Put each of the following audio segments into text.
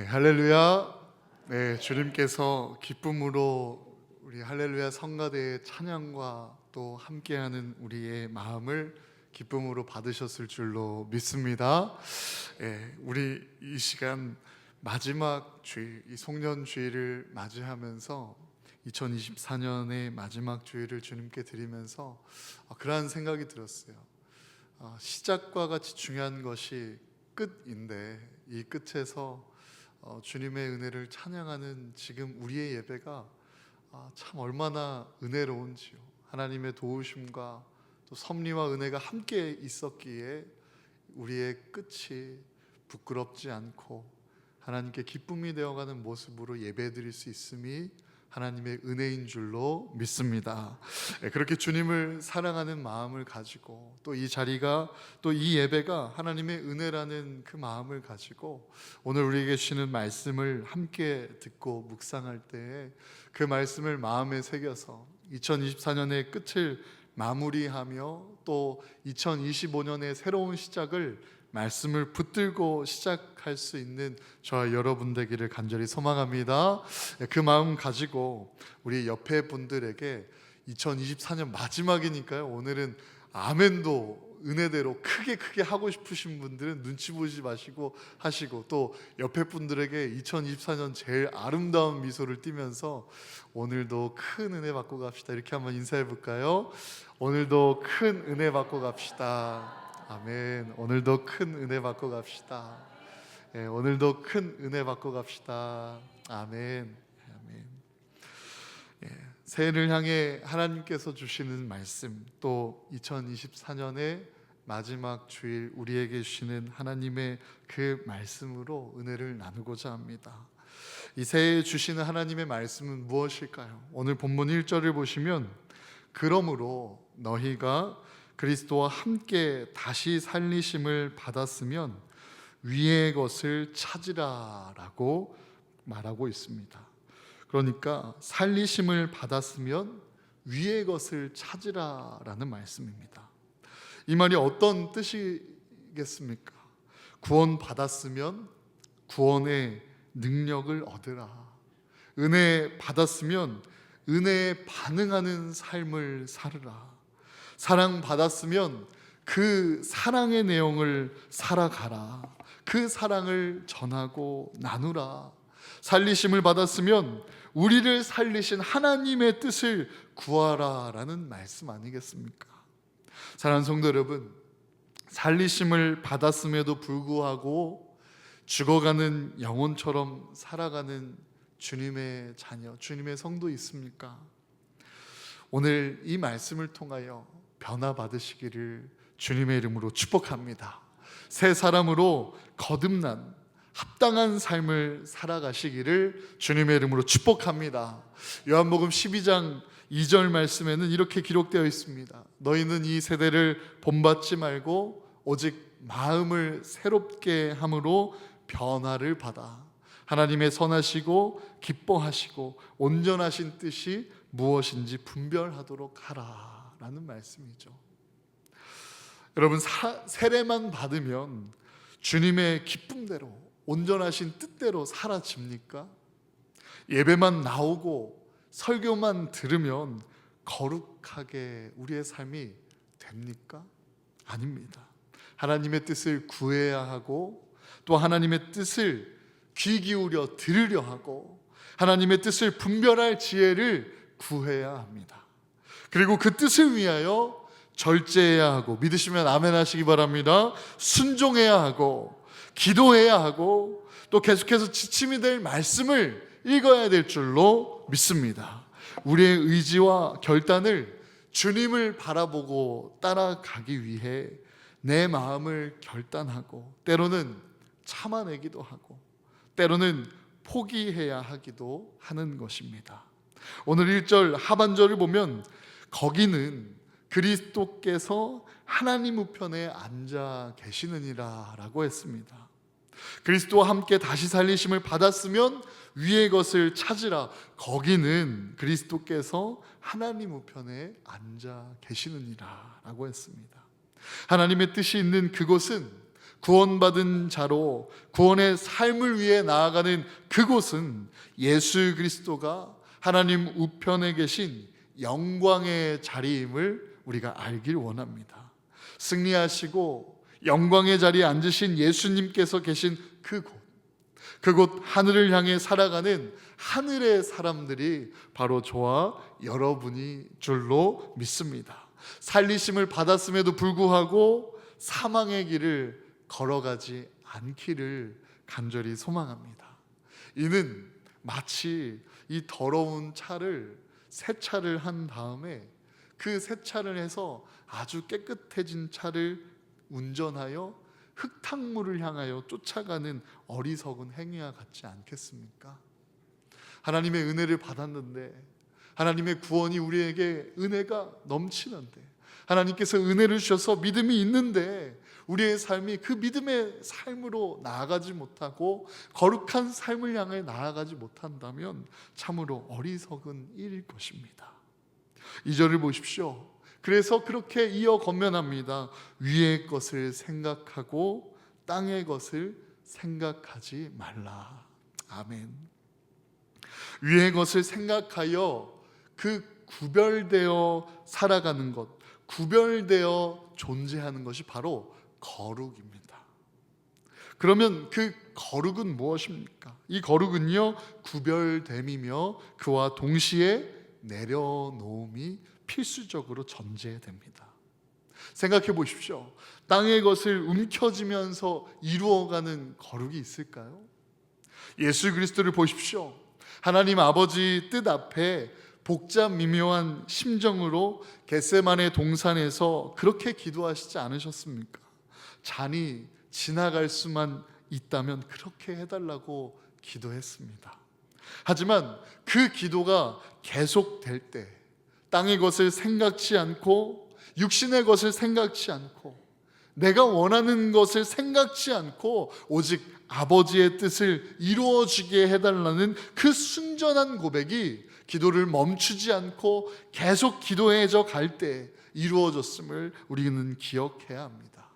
네, 할렐루야. 네, 주님께서 기쁨으로 우리 할렐루야 성가대의 찬양과 또 함께하는 우리의 마음을 기쁨으로 받으셨을 줄로 믿습니다. 네, 우리 이 시간 마지막 주일, 이 송년 주일을 맞이하면서 2024년의 마지막 주일을 주님께 드리면서 그러한 생각이 들었어요. 시작과 같이 중요한 것이 끝인데 이 끝에서 주님의 은혜를 찬양하는 지금 우리의 예배가 참 얼마나 은혜로운지요. 하나님의 도우심과 또 섭리와 은혜가 함께 있었기에 우리의 끝이 부끄럽지 않고 하나님께 기쁨이 되어가는 모습으로 예배드릴 수 있음이 하나님의 은혜인 줄로 믿습니다. 그렇게 주님을 사랑하는 마음을 가지고 또 이 자리가 또 이 예배가 하나님의 은혜라는 그 마음을 가지고 오늘 우리에게 주시는 말씀을 함께 듣고 묵상할 때에 그 말씀을 마음에 새겨서 2024년의 끝을 마무리하며 또 2025년의 새로운 시작을 말씀을 붙들고 시작할 수 있는 저와 여러분 되기를 간절히 소망합니다. 그 마음 가지고 우리 옆에 분들에게 2024년 마지막이니까요. 오늘은 아멘도 은혜대로 크게 하고 싶으신 분들은 눈치 보지 마시고 하시고, 또 옆에 분들에게 2024년 제일 아름다운 미소를 띠면서 오늘도 큰 은혜 받고 갑시다, 이렇게 한번 인사해 볼까요? 오늘도 큰 은혜 받고 갑시다. 아멘. 오늘도 큰 은혜 받고 갑시다. 오늘도 큰 은혜 받고 갑시다. 아멘. 아멘. 새해를 향해 하나님께서 주시는 말씀, 또 2024년의 마지막 주일 우리에게 주시는 하나님의 그 말씀으로 은혜를 나누고자 합니다. 이 새해에 주시는 하나님의 말씀은 무엇일까요? 오늘 본문 1절을 보시면 그러므로 너희가 그리스도와 함께 다시 살리심을 받았으면 위의 것을 찾으라 라고 말하고 있습니다. 그러니까 살리심을 받았으면 위의 것을 찾으라 라는 말씀입니다. 이 말이 어떤 뜻이겠습니까? 구원 받았으면 구원의 능력을 얻으라. 은혜 받았으면 은혜에 반응하는 삶을 살으라. 사랑 받았으면 그 사랑의 내용을 살아가라. 그 사랑을 전하고 나누라. 살리심을 받았으면 우리를 살리신 하나님의 뜻을 구하라 라는 말씀 아니겠습니까? 사랑하는 성도 여러분, 살리심을 받았음에도 불구하고 죽어가는 영혼처럼 살아가는 주님의 자녀, 주님의 성도 있습니까? 오늘 이 말씀을 통하여 변화받으시기를 주님의 이름으로 축복합니다. 새 사람으로 거듭난 합당한 삶을 살아가시기를 주님의 이름으로 축복합니다. 요한복음 12장 2절 말씀에는 이렇게 기록되어 있습니다. 너희는 이 세대를 본받지 말고 오직 마음을 새롭게 함으로 변화를 받아 하나님의 선하시고 기뻐하시고 온전하신 뜻이 무엇인지 분별하도록 하라 라는 말씀이죠. 여러분, 세례만 받으면 주님의 기쁨대로 온전하신 뜻대로 사라집니까? 예배만 나오고 설교만 들으면 거룩하게 우리의 삶이 됩니까? 아닙니다. 하나님의 뜻을 구해야 하고 또 하나님의 뜻을 귀 기울여 들으려 하고 하나님의 뜻을 분별할 지혜를 구해야 합니다. 그리고 그 뜻을 위하여 절제해야 하고, 믿으시면 아멘 하시기 바랍니다. 순종해야 하고 기도해야 하고 또 계속해서 지침이 될 말씀을 읽어야 될 줄로 믿습니다. 우리의 의지와 결단을 주님을 바라보고 따라가기 위해 내 마음을 결단하고 때로는 참아내기도 하고 때로는 포기해야 하기도 하는 것입니다. 오늘 1절 하반절을 보면 거기는 그리스도께서 하나님 우편에 앉아 계시느니라 라고 했습니다. 그리스도와 함께 다시 살리심을 받았으면 위의 것을 찾으라. 거기는 그리스도께서 하나님 우편에 앉아 계시느니라 라고 했습니다. 하나님의 뜻이 있는 그곳은 구원받은 자로 구원의 삶을 위해 나아가는 그곳은 예수 그리스도가 하나님 우편에 계신 영광의 자리임을 우리가 알길 원합니다. 승리하시고 영광의 자리에 앉으신 예수님께서 계신 그곳 하늘을 향해 살아가는 하늘의 사람들이 바로 저와 여러분이 줄로 믿습니다. 살리심을 받았음에도 불구하고 사망의 길을 걸어가지 않기를 간절히 소망합니다. 이는 마치 이 더러운 차를 세차를 한 다음에 그 세차를 해서 아주 깨끗해진 차를 운전하여 흙탕물을 향하여 쫓아가는 어리석은 행위와 같지 않겠습니까? 하나님의 은혜를 받았는데, 하나님의 구원이 우리에게 은혜가 넘치는데, 하나님께서 은혜를 주셔서 믿음이 있는데 우리의 삶이 그 믿음의 삶으로 나아가지 못하고 거룩한 삶을 향해 나아가지 못한다면 참으로 어리석은 일일 것입니다. 2절을 보십시오. 그래서 그렇게 이어 건면합니다. 위의 것을 생각하고 땅의 것을 생각하지 말라. 아멘. 위의 것을 생각하여 그 구별되어 살아가는 것, 구별되어 존재하는 것이 바로 거룩입니다. 그러면 그 거룩은 무엇입니까? 이 거룩은요, 구별됨이며 그와 동시에 내려놓음이 필수적으로 전제됩니다. 생각해 보십시오. 땅의 것을 움켜쥐면서 이루어가는 거룩이 있을까요? 예수 그리스도를 보십시오. 하나님 아버지 뜻 앞에 복잡 미묘한 심정으로 겟세마네 동산에서 그렇게 기도하시지 않으셨습니까? 잔이 지나갈 수만 있다면 그렇게 해달라고 기도했습니다. 하지만 그 기도가 계속될 때 땅의 것을 생각지 않고 육신의 것을 생각지 않고 내가 원하는 것을 생각지 않고 오직 아버지의 뜻을 이루어지게 해달라는 그 순전한 고백이 기도를 멈추지 않고 계속 기도해져 갈 때 이루어졌음을 우리는 기억해야 합니다.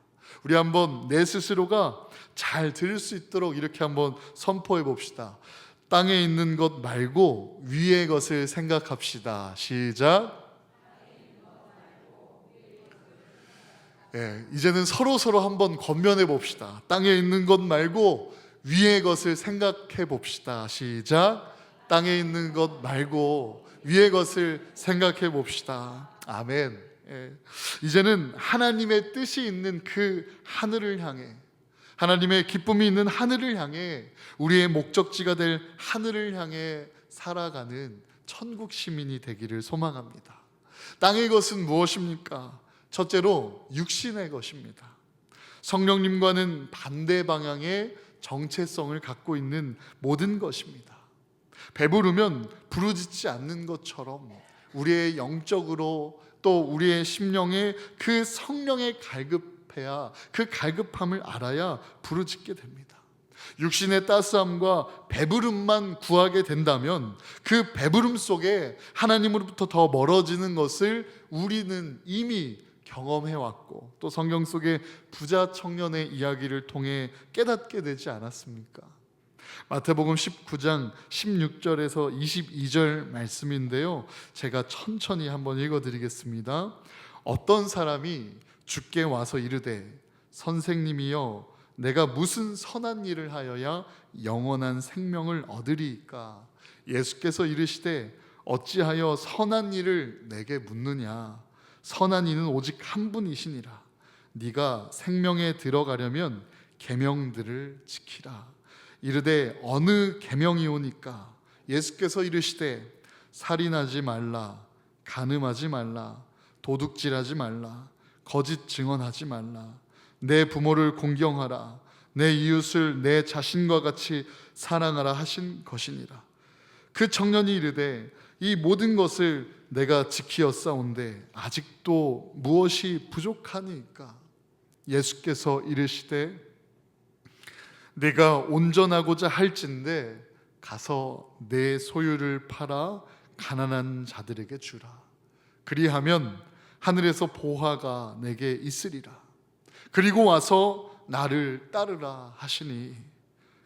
우리 한번 내 스스로가 잘 들을 수 있도록 이렇게 한번 선포해 봅시다. 땅에 있는 것 말고 위의 것을 생각합시다. 시작. 이제는 서로 한번 권면해 봅시다. 땅에 있는 것 말고 위의 것을 생각해 봅시다. 시작. 땅에 있는 것 말고 위의 것을 생각해 봅시다. 아멘. 이제는 하나님의 뜻이 있는 그 하늘을 향해, 하나님의 기쁨이 있는 하늘을 향해, 우리의 목적지가 될 하늘을 향해 살아가는 천국 시민이 되기를 소망합니다. 땅의 것은 무엇입니까? 첫째로 육신의 것입니다. 성령님과는 반대 방향의 정체성을 갖고 있는 모든 것입니다. 배부르면 부르짖지 않는 것처럼 우리의 영적으로 또 우리의 심령에 그 성령의 갈급해야, 그 갈급함을 알아야 부르짖게 됩니다. 육신의 따스함과 배부름만 구하게 된다면 그 배부름 속에 하나님으로부터 더 멀어지는 것을 우리는 이미 경험해왔고 또 성경 속의 부자 청년의 이야기를 통해 깨닫게 되지 않았습니까? 마태복음 19장 16절에서 22절 말씀인데요, 제가 천천히 한번 읽어드리겠습니다. 어떤 사람이 주께 와서 이르되 선생님이여 내가 무슨 선한 일을 하여야 영원한 생명을 얻으리이까? 예수께서 이르시되 어찌하여 선한 일을 내게 묻느냐? 선한 이는 오직 한 분이시니라. 네가 생명에 들어가려면 계명들을 지키라. 이르되 어느 계명이오니까? 예수께서 이르시되 살인하지 말라, 간음하지 말라, 도둑질하지 말라, 거짓 증언하지 말라, 내 부모를 공경하라, 내 이웃을 내 자신과 같이 사랑하라 하신 것이니라. 그 청년이 이르되 이 모든 것을 내가 지키었사온데 아직도 무엇이 부족하니까? 예수께서 이르시되 네가 온전하고자 할진대 가서 내 소유를 팔아 가난한 자들에게 주라. 그리하면 하늘에서 보화가 내게 있으리라. 그리고 와서 나를 따르라 하시니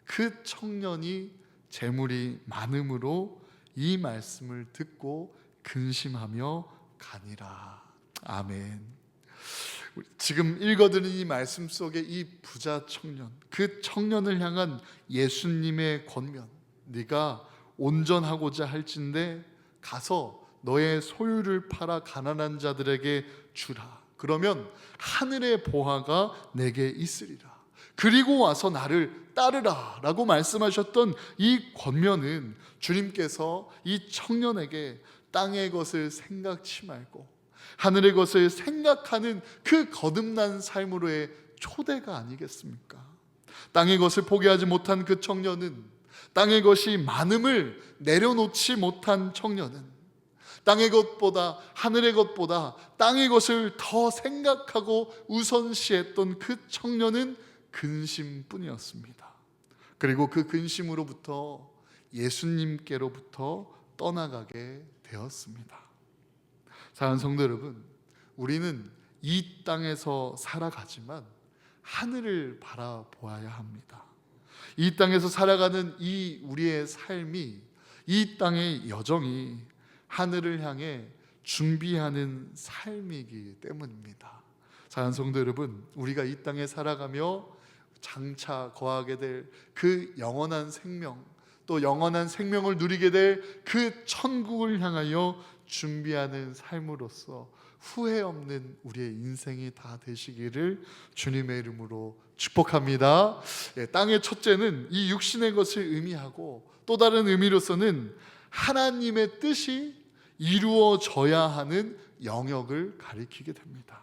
그 청년이 재물이 많음으로 이 말씀을 듣고 근심하며 가니라. 아멘. 지금 읽어드린 이 말씀 속에 이 부자 청년, 그 청년을 향한 예수님의 권면, 네가 온전하고자 할진대 가서 너의 소유를 팔아 가난한 자들에게 주라. 그러면 하늘의 보화가 내게 있으리라. 그리고 와서 나를 따르라 라고 말씀하셨던 이 권면은 주님께서 이 청년에게 땅의 것을 생각치 말고 하늘의 것을 생각하는 그 거듭난 삶으로의 초대가 아니겠습니까? 땅의 것을 포기하지 못한 그 청년은, 땅의 것이 많음을 내려놓지 못한 청년은, 땅의 것보다 하늘의 것보다 땅의 것을 더 생각하고 우선시했던 그 청년은 근심뿐이었습니다. 그리고 그 근심으로부터 예수님께로부터 떠나가게 되었습니다. 사랑하는 성도 여러분, 우리는 이 땅에서 살아가지만 하늘을 바라보아야 합니다. 이 땅에서 살아가는 이 우리의 삶이, 이 땅의 여정이 하늘을 향해 준비하는 삶이기 때문입니다. 사랑하는 성도 여러분, 우리가 이 땅에 살아가며 장차 거하게 될 그 영원한 생명, 또 영원한 생명을 누리게 될 그 천국을 향하여 준비하는 삶으로서 후회 없는 우리의 인생이 다 되시기를 주님의 이름으로 축복합니다. 땅의 첫째는 이 육신의 것을 의미하고, 또 다른 의미로서는 하나님의 뜻이 이루어져야 하는 영역을 가리키게 됩니다.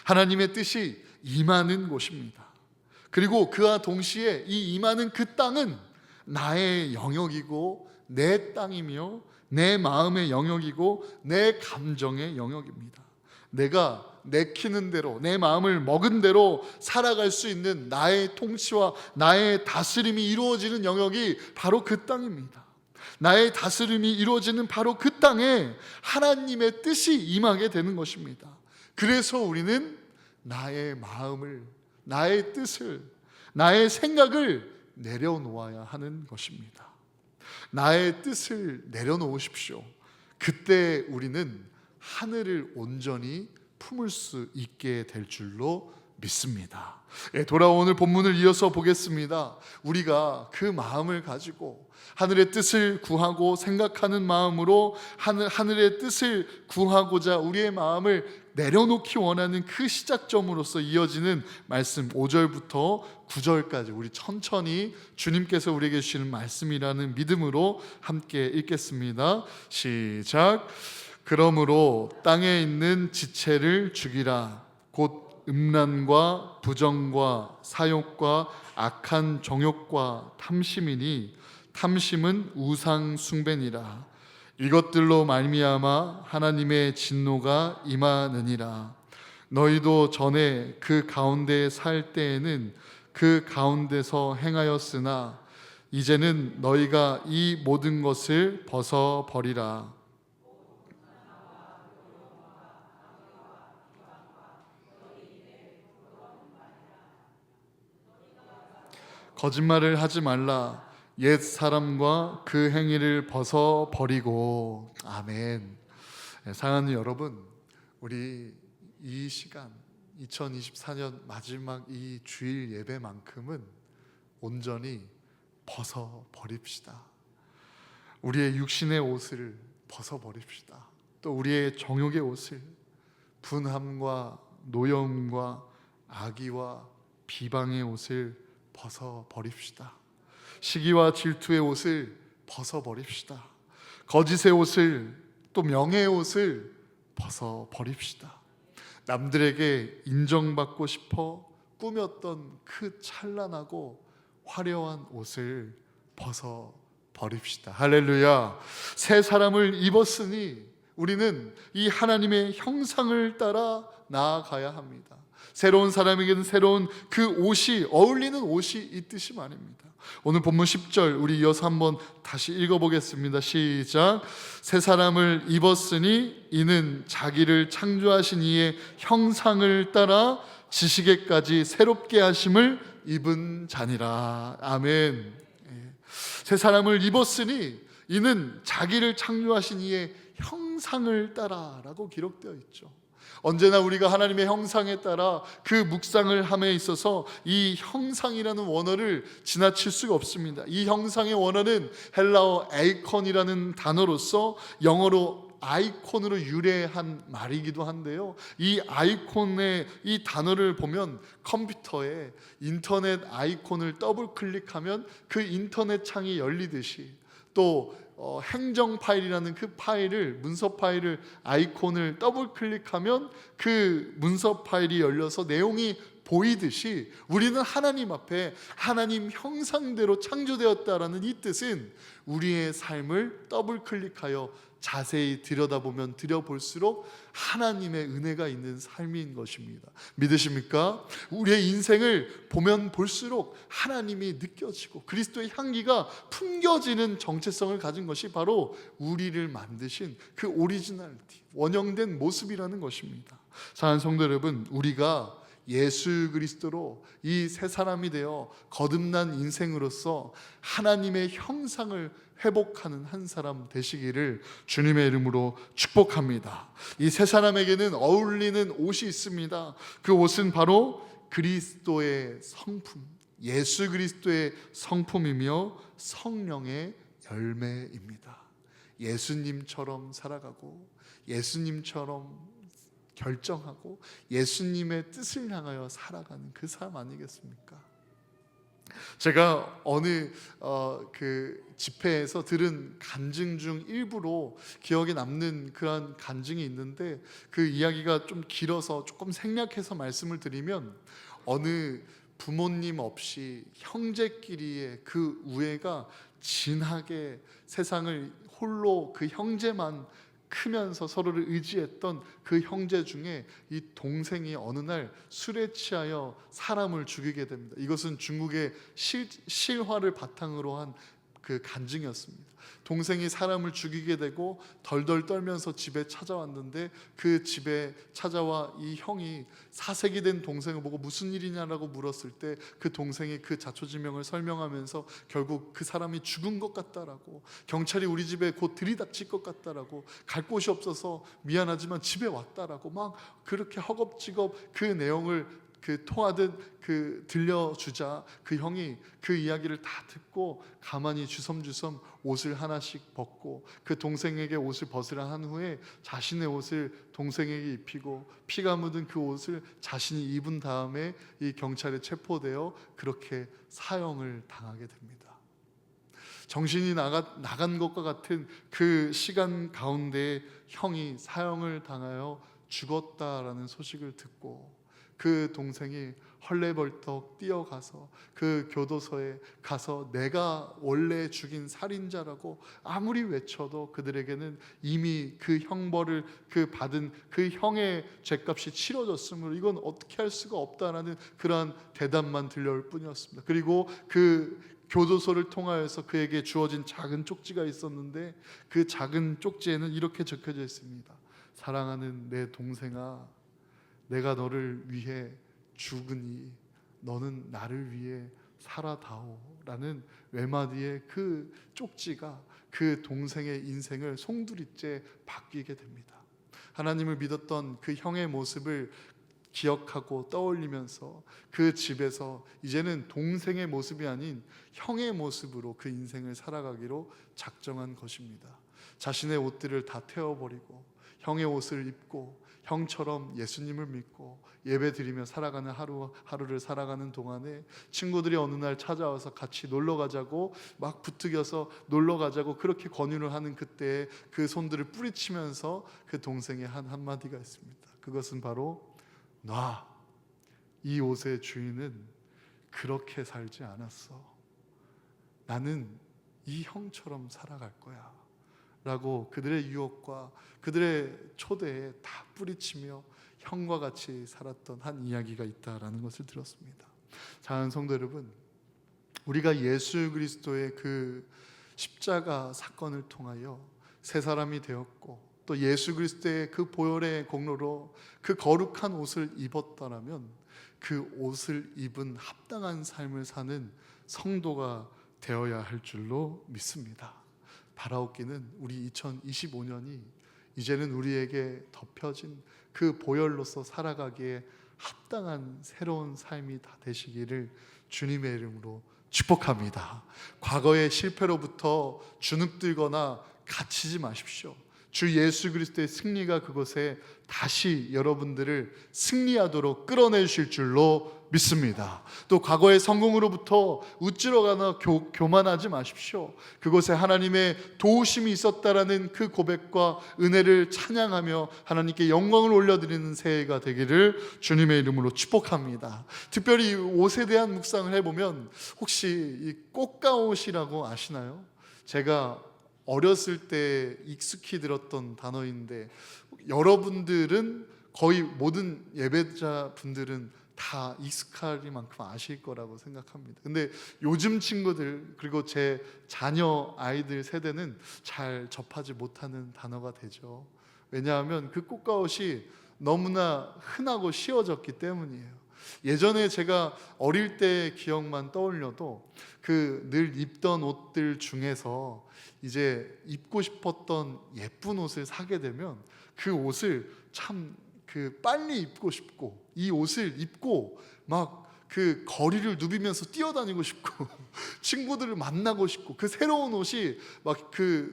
하나님의 뜻이 임하는 곳입니다. 그리고 그와 동시에 이 임하는 그 땅은 나의 영역이고 내 땅이며 내 마음의 영역이고 내 감정의 영역입니다. 내가 내키는 대로, 내 마음을 먹은 대로 살아갈 수 있는 나의 통치와 나의 다스림이 이루어지는 영역이 바로 그 땅입니다. 나의 다스림이 이루어지는 바로 그 땅에 하나님의 뜻이 임하게 되는 것입니다. 그래서 우리는 나의 마음을, 나의 뜻을, 나의 생각을 내려놓아야 하는 것입니다. 나의 뜻을 내려놓으십시오. 그때 우리는 하늘을 온전히 품을 수 있게 될 줄로 믿습니다. 돌아온 오늘 본문을 이어서 보겠습니다. 우리가 그 마음을 가지고 하늘의 뜻을 구하고 생각하는 마음으로 하늘의 뜻을 구하고자 우리의 마음을 내려놓기 원하는 그 시작점으로서 이어지는 말씀 5절부터 9절까지 우리 천천히 주님께서 우리에게 주시는 말씀이라는 믿음으로 함께 읽겠습니다. 시작. 그러므로 땅에 있는 지체를 죽이라. 곧 음란과 부정과 사욕과 악한 정욕과 탐심이니 탐심은 우상 숭배니라. 이것들로 말미암아 하나님의 진노가 임하느니라. 너희도 전에 그 가운데 살 때에는 그 가운데서 행하였으나 이제는 너희가 이 모든 것을 벗어버리라. 거짓말을 하지 말라. 옛 사람과 그 행위를 벗어버리고. 아멘. 사랑하는 여러분, 우리 이 시간 2024년 마지막 이 주일 예배만큼은 온전히 벗어버립시다. 우리의 육신의 옷을 벗어버립시다. 또 우리의 정욕의 옷을, 분함과 노여움과 악의와 비방의 옷을 벗어버립시다. 시기와 질투의 옷을 벗어버립시다. 거짓의 옷을, 또 명예의 옷을 벗어버립시다. 남들에게 인정받고 싶어 꾸몄던 그 찬란하고 화려한 옷을 벗어버립시다. 할렐루야. 새 사람을 입었으니 우리는 이 하나님의 형상을 따라 나아가야 합니다. 새로운 사람에게는 새로운 그 옷이, 어울리는 옷이 있듯이 말입니다. 오늘 본문 10절 우리 이어서 한번 다시 읽어보겠습니다. 시작. 새 사람을 입었으니 이는 자기를 창조하신 이의 형상을 따라 지식에까지 새롭게 하심을 입은 자니라. 아멘. 새 사람을 입었으니 이는 자기를 창조하신 이의 형상을 따라 라고 기록되어 있죠. 언제나 우리가 하나님의 형상에 따라 그 묵상을 함에 있어서 이 형상이라는 원어를 지나칠 수가 없습니다. 이 형상의 원어는 헬라어 에이콘이라는 단어로서 영어로 아이콘으로 유래한 말이기도 한데요, 이 아이콘의 이 단어를 보면 컴퓨터에 인터넷 아이콘을 더블 클릭하면 그 인터넷 창이 열리듯이, 또 행정 파일이라는 그 파일을, 문서 파일을, 아이콘을 더블 클릭하면 그 문서 파일이 열려서 내용이 보이듯이 우리는 하나님 앞에 하나님 형상대로 창조되었다라는 이 뜻은 우리의 삶을 더블 클릭하여 자세히 들여다보면 들여볼수록 하나님의 은혜가 있는 삶인 것입니다. 믿으십니까? 우리의 인생을 보면 볼수록 하나님이 느껴지고 그리스도의 향기가 풍겨지는 정체성을 가진 것이 바로 우리를 만드신 그 오리지널티, 원형된 모습이라는 것입니다. 사랑하는 성도 여러분, 우리가 예수 그리스도로 이 새 사람이 되어 거듭난 인생으로서 하나님의 형상을 회복하는 한 사람 되시기를 주님의 이름으로 축복합니다. 이 새 사람에게는 어울리는 옷이 있습니다. 그 옷은 바로 그리스도의 성품, 예수 그리스도의 성품이며 성령의 열매입니다. 예수님처럼 살아가고 예수님처럼 결정하고 예수님의 뜻을 향하여 살아가는 그 삶 아니겠습니까? 제가 어느 그 집회에서 들은 간증 중 일부로 기억에 남는 그런 간증이 있는데, 그 이야기가 좀 길어서 조금 생략해서 말씀을 드리면, 어느 부모님 없이 형제끼리의 그 우애가 진하게 세상을 홀로 그 형제만 크면서 서로를 의지했던 그 형제 중에 이 동생이 어느 날 술에 취하여 사람을 죽이게 됩니다. 이것은 중국의 실화를 바탕으로 한 그 간증이었습니다. 동생이 사람을 죽이게 되고 덜덜 떨면서 집에 찾아왔는데, 그 집에 찾아와 이 형이 사색이 된 동생을 보고 무슨 일이냐라고 물었을 때 그 동생이 그 자초지명을 설명하면서 결국 그 사람이 죽은 것 같다라고, 경찰이 우리 집에 곧 들이닥칠 것 같다라고, 갈 곳이 없어서 미안하지만 집에 왔다라고 막 그렇게 허겁지겁 그 내용을 통하듯 들려주자 그 형이 그 이야기를 다 듣고 가만히 주섬주섬 옷을 하나씩 벗고 그 동생에게 옷을 벗으라 한 후에 자신의 옷을 동생에게 입히고 피가 묻은 그 옷을 자신이 입은 다음에 이 경찰에 체포되어 그렇게 사형을 당하게 됩니다. 정신이 나간 것과 같은 그 시간 가운데 형이 사형을 당하여 죽었다라는 소식을 듣고 그 동생이 헐레벌떡 뛰어가서 그 교도소에 가서 내가 원래 죽인 살인자라고 아무리 외쳐도 그들에게는 이미 그 형벌을 받은 그 형의 죄값이 치러졌으므로 이건 어떻게 할 수가 없다라는 그러한 대답만 들려올 뿐이었습니다. 그리고 그 교도소를 통하여서 그에게 주어진 작은 쪽지가 있었는데, 그 작은 쪽지에는 이렇게 적혀져 있습니다. 사랑하는 내 동생아, 내가 너를 위해 죽으니 너는 나를 위해 살아다오 라는 외마디의 그 쪽지가 그 동생의 인생을 송두리째 바뀌게 됩니다. 하나님을 믿었던 그 형의 모습을 기억하고 떠올리면서 그 집에서 이제는 동생의 모습이 아닌 형의 모습으로 그 인생을 살아가기로 작정한 것입니다. 자신의 옷들을 다 태워버리고 형의 옷을 입고 형처럼 예수님을 믿고 예배드리며 살아가는 하루를 살아가는 동안에 친구들이 어느 날 찾아와서 같이 놀러 가자고 막 부추겨서 놀러 가자고 그렇게 권유를 하는 그때에 그 손들을 뿌리치면서 그 동생의 한마디가 있습니다. 그것은 바로 놔, 이 옷의 주인은 그렇게 살지 않았어. 나는 이 형처럼 살아갈 거야 라고 그들의 유혹과 그들의 초대에 다 뿌리치며 형과 같이 살았던 한 이야기가 있다라는 것을 들었습니다. 사랑하는 성도 여러분, 우리가 예수 그리스도의 그 십자가 사건을 통하여 새 사람이 되었고 또 예수 그리스도의 그 보혈의 공로로 그 거룩한 옷을 입었다라면 그 옷을 입은 합당한 삶을 사는 성도가 되어야 할 줄로 믿습니다. 바라옵기는 우리 2025년이 이제는 우리에게 덮여진 그 보혈로서 살아가기에 합당한 새로운 삶이 다 되시기를 주님의 이름으로 축복합니다. 과거의 실패로부터 주눅들거나 갇히지 마십시오. 주 예수 그리스도의 승리가 그곳에 다시 여러분들을 승리하도록 끌어내실 줄로 믿습니다. 또 과거의 성공으로부터 우쭐어가나 교만하지 마십시오. 그곳에 하나님의 도우심이 있었다라는 그 고백과 은혜를 찬양하며 하나님께 영광을 올려드리는 새해가 되기를 주님의 이름으로 축복합니다. 특별히 이 옷에 대한 묵상을 해보면 혹시 이 꽃가옷이라고 아시나요? 제가 어렸을 때 익숙히 들었던 단어인데 여러분들은 거의 모든 예배자분들은 다 익숙하리만큼 아실 거라고 생각합니다. 근데 요즘 친구들 그리고 제 자녀 아이들 세대는 잘 접하지 못하는 단어가 되죠. 왜냐하면 그 꽃가옷이 너무나 흔하고 쉬워졌기 때문이에요. 예전에 제가 어릴 때 기억만 떠올려도 그 늘 입던 옷들 중에서 이제 입고 싶었던 예쁜 옷을 사게 되면 그 옷을 참 빨리 입고 싶고 이 옷을 입고 막 그 거리를 누비면서 뛰어다니고 싶고 친구들을 만나고 싶고 그 새로운 옷이 막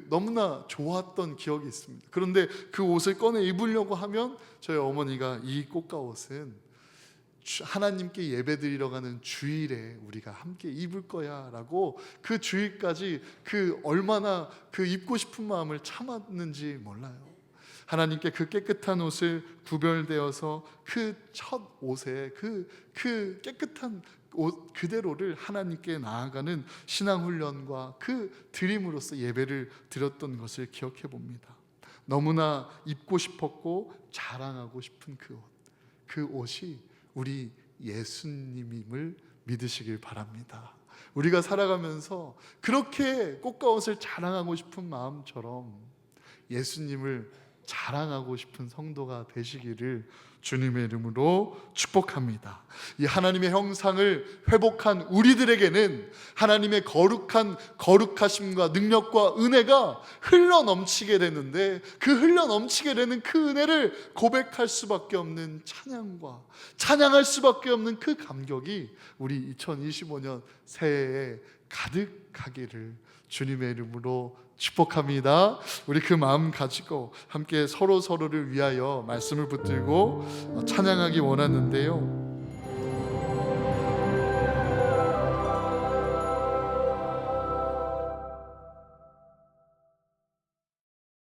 너무나 좋았던 기억이 있습니다. 그런데 그 옷을 꺼내 입으려고 하면 저희 어머니가 이 꽃가옷은 하나님께 예배드리러 가는 주일에 우리가 함께 입을 거야 라고 그 주일까지 얼마나 입고 싶은 마음을 참았는지 몰라요. 하나님께 그 깨끗한 옷을 구별되어서 그 첫 옷에 그 깨끗한 옷 그대로를 하나님께 나아가는 신앙훈련과 그 드림으로서 예배를 드렸던 것을 기억해 봅니다. 너무나 입고 싶었고 자랑하고 싶은 그 옷이 우리 예수님임을 믿으시길 바랍니다. 우리가 살아가면서 그렇게 꽃가옷을 자랑하고 싶은 마음처럼 예수님을 자랑하고 싶은 성도가 되시기를 주님의 이름으로 축복합니다. 이 하나님의 형상을 회복한 우리들에게는 하나님의 거룩하심과 능력과 은혜가 흘러 넘치게 되는데 그 흘러 넘치게 되는 그 은혜를 고백할 수밖에 없는 찬양할 수밖에 없는 그 감격이 우리 2025년 새해에 가득하기를 주님의 이름으로 축복합니다. 우리 그 마음 가지고 함께 서로를 위하여 말씀을 붙들고 찬양하기 원하는데요.